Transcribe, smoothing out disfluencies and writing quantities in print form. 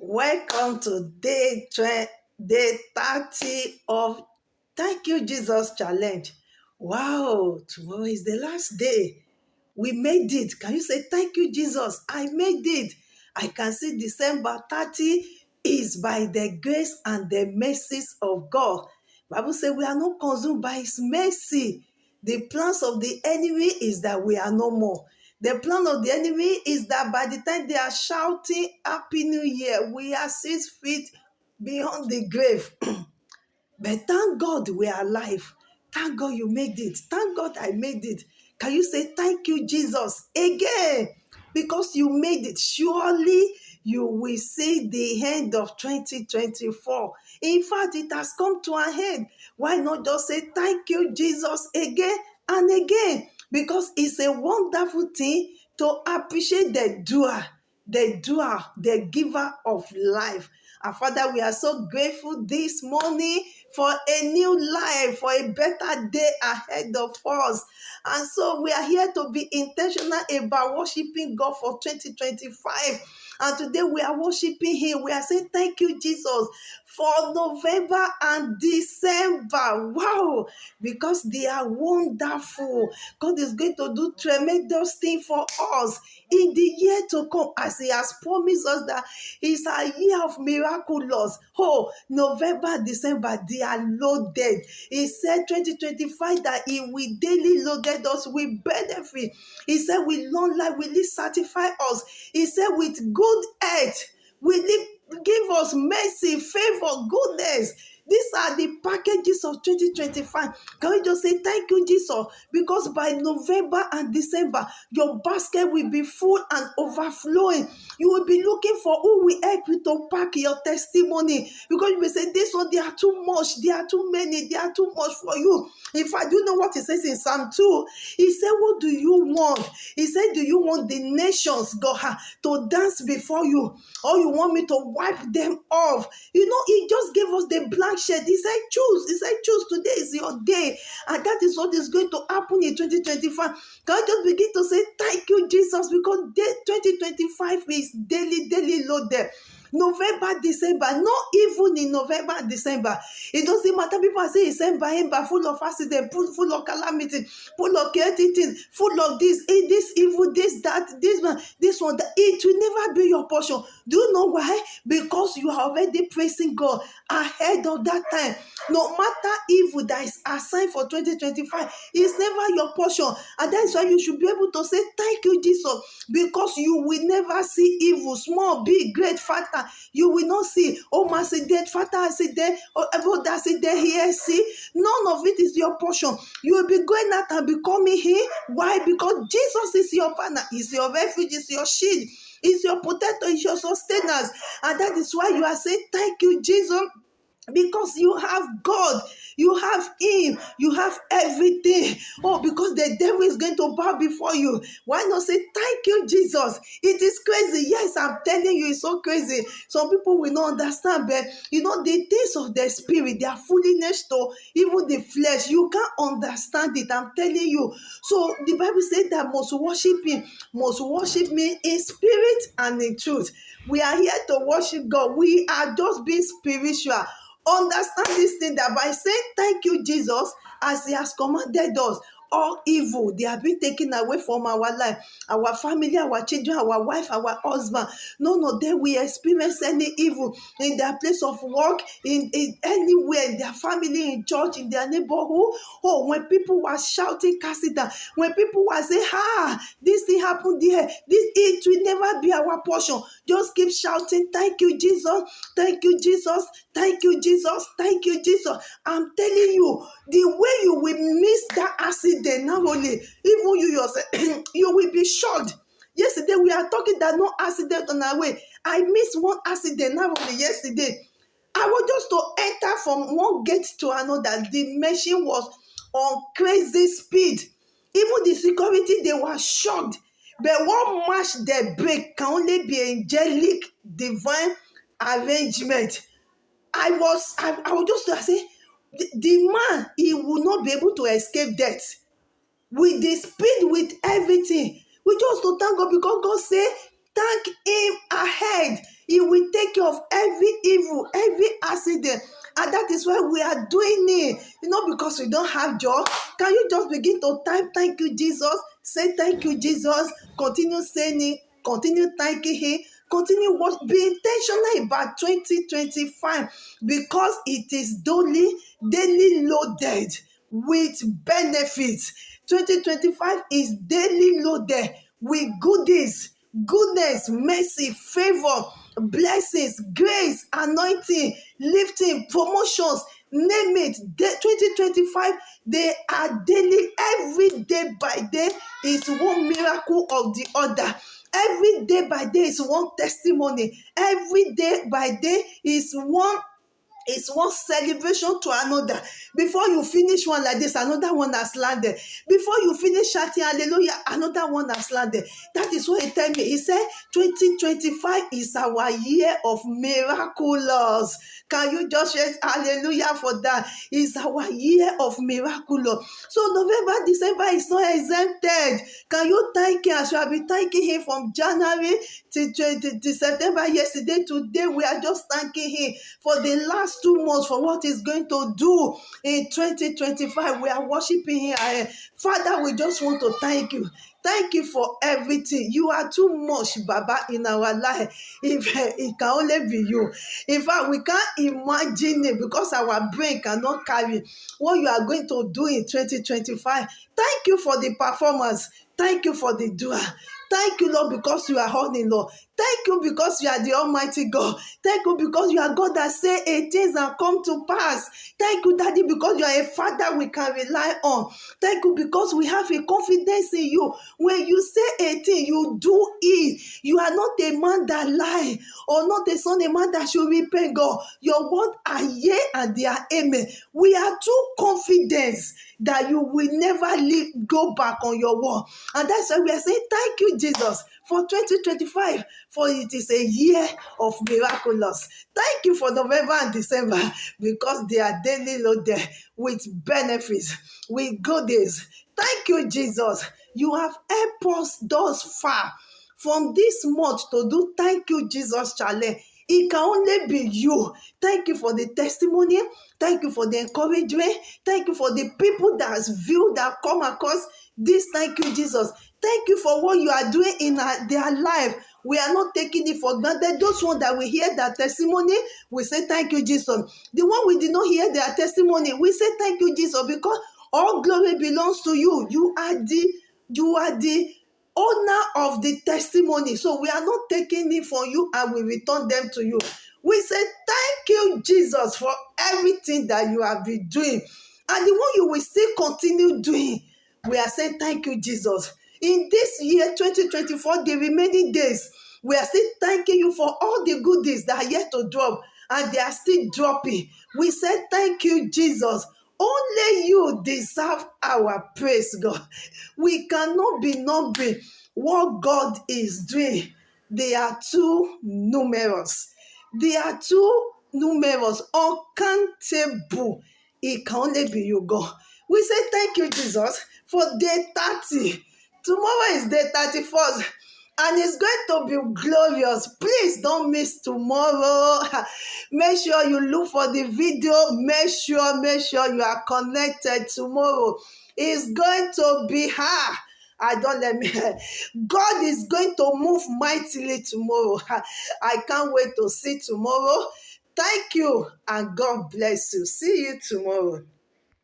Welcome to day 30 of Thank You Jesus Challenge. Wow, tomorrow is the last day. We made it. Can you say thank you, Jesus? I made it. I can see December 30 is by the grace and the mercies of God. Bible says we are not consumed by his mercy. The plans of the enemy is that we are no more. The plan of the enemy is that by the time they are shouting Happy New Year, we are 6 feet beyond the grave. But thank God we are alive. Thank God you made it. Thank God I made it. Can you say thank you, Jesus, again? Because you made it. Surely you will see the end of 2024. In fact, it has come to an end. Why not just say thank you, Jesus, again and again? Because it's a wonderful thing to appreciate the doer, the giver of life. And Father, we are so grateful this morning for a new life, for a better day ahead of us. And so we are here to be intentional about worshiping God for 2025. And today we are worshiping Him. We are saying, thank you, Jesus, for November and December. Wow, because they are wonderful. God is going to do tremendous things for us in the year to come, as He has promised us that it's a year of miraculous. Oh, November, December, they are loaded. He said 2025 that He will daily loaded us with benefit. He said with long life will He satisfy us. He said with good health will He give us mercy, favor, goodness. These are the packages of 2025. Can we just say thank you, Jesus? Because by November and December, your basket will be full and overflowing. You will be looking for who will help you to pack your testimony. Because you may say, this one, they are too much, they are too many, they are too much for you. In fact, you know what it says in Psalm 2? He said, what do you want? He said, do you want the nations, God, to dance before you? Or you want me to wipe them off? You know, He just gave us the blank sheet. He said, choose. He said, choose. Today is your day. And that is what is going to happen in 2025. Can I just begin to say, thank you, Jesus, because 2025 is daily loaded. November, December, not even in November and December. It doesn't matter. People are saying December, full of accident, full of calamity, full of chaotic things, full of this evil, this, that, this one, that. It will never be your portion. Do you know why? Because you are already praising God ahead of that time. No matter evil that is assigned for 2025, it's never your portion. And that's why you should be able to say, thank you, Jesus, because you will never see evil, small, big, great, factor. You will not see, oh, my accident, fatal accident, or about accident here, see. None of it is your portion. You will be going out and becoming Him. Why? Because Jesus is your partner, is your refuge, is your shield, is your protector, is your sustainer. And that is why you are saying, thank you, Jesus, because you have God, you have Him, you have everything. Oh, because the devil is going to bow before you. Why not say thank you, Jesus? It is crazy. Yes, I'm telling you, it's so crazy. Some people will not understand, but you know, the things of the spirit, they are foolishness to even the flesh. You can't understand it. I'm telling you. So the Bible said that must worship Him, must worship me in spirit and in truth. We are here to worship God. We are just being spiritual. Understand this thing, that by saying thank you, Jesus, as He has commanded us, all evil they have been taken away from our life, our family, our children, our wife, our husband. None of them will experience any evil in their place of work, in anywhere, in their family, in church, in their neighborhood. Oh, when people were shouting, cast it down. When people were saying, this thing happened there, it will never be our portion. Just keep shouting, thank you, Jesus, thank you, Jesus, thank you, Jesus, thank you, Jesus. I'm telling you, the way you will miss that accident, not only, even you yourself, you will be shocked. Yesterday, we are talking that no accident on our way. I missed one accident, not only yesterday. I was just to enter from one gate to another. The machine was on crazy speed. Even the security, they were shocked. But what matched the brake can only be angelic, divine arrangement. I was just to say, the man, he will not be able to escape death with the speed, with everything. We just to thank God, because God say, thank him ahead. He will take care of every evil, every accident. And that is why we are doing it. Because we don't have job. Can you just begin to type, thank you, Jesus? Say, thank you, Jesus. Continue saying it. Continue thanking him. Continue be intentional about 2025 because it is daily loaded with benefits. 2025 is daily loaded with goodness, mercy, favor, blessings, grace, anointing, lifting, promotions, name it. 2025, they are daily, every day by day is one miracle of the other. Every day by day is one testimony. Every day by day is one celebration to another. Before you finish one like this, another one has landed. Before you finish shouting hallelujah, another one has landed. That is what he told me. He said 2025 is our year of miraculous. Can you just say hallelujah for that? It's our year of miraculous. So November, December is not exempted. Can you thank him as you have been thanking him from January to September? Yesterday, today, we are just thanking him for the last 2 months for what he's going to do in 2025. We are worshiping him. Father, we just want to thank you. Thank you for everything. You are too much, Baba, in our life. If it can only be you. In fact, we can't imagine it because our brain cannot carry what you are going to do in 2025. Thank you for the performance. Thank you for the doer. Thank you, Lord, because you are holy, Lord. Thank you because you are the Almighty God. Thank you because you are God that say things and come to pass. Thank you, Daddy, because you are a Father we can rely on. Thank you because we have a confidence in you. When you say a thing, you do it. You are not a man that lie or not a son, a man that should repent, God. Your word are yea and they are amen. We are too confident that you will never go back on your word. And that's why we are saying, thank you, Jesus, for 2025, for it is a year of miraculous. Thank you for November and December because they are daily loaded with benefits, with goodies. Thank you, Jesus. You have helped us thus far from this month to do Thank You, Jesus challenge. It can only be you. Thank you for the testimony. Thank you for the encouragement. Thank you for the people that has viewed, that come across this. Thank you, Jesus. Thank you for what you are doing in their life. We are not taking it for granted. Those ones that will hear their testimony, we say thank you, Jesus. The one we did not hear their testimony, we say thank you, Jesus, because all glory belongs to you. You are the owner of the testimony. So we are not taking it from you and we return them to you. We say thank you, Jesus, for everything that you have been doing and the one you will still continue doing. We are saying thank you, Jesus. In this year 2024, the remaining days, we are still thanking you for all the goodies that are yet to drop and they are still dropping. We say thank you, Jesus. Only you deserve our praise, God. We cannot be numbering what God is doing. They are too numerous. They are too numerous, uncountable. It can only be you, God. We say thank you, Jesus, for day 30. Tomorrow is day 31st. And it's going to be glorious. Please don't miss tomorrow. Make sure you look for the video. Make sure you are connected tomorrow. It's going to be hard. God is going to move mightily tomorrow. I can't wait to see tomorrow. Thank you and God bless you. See you tomorrow.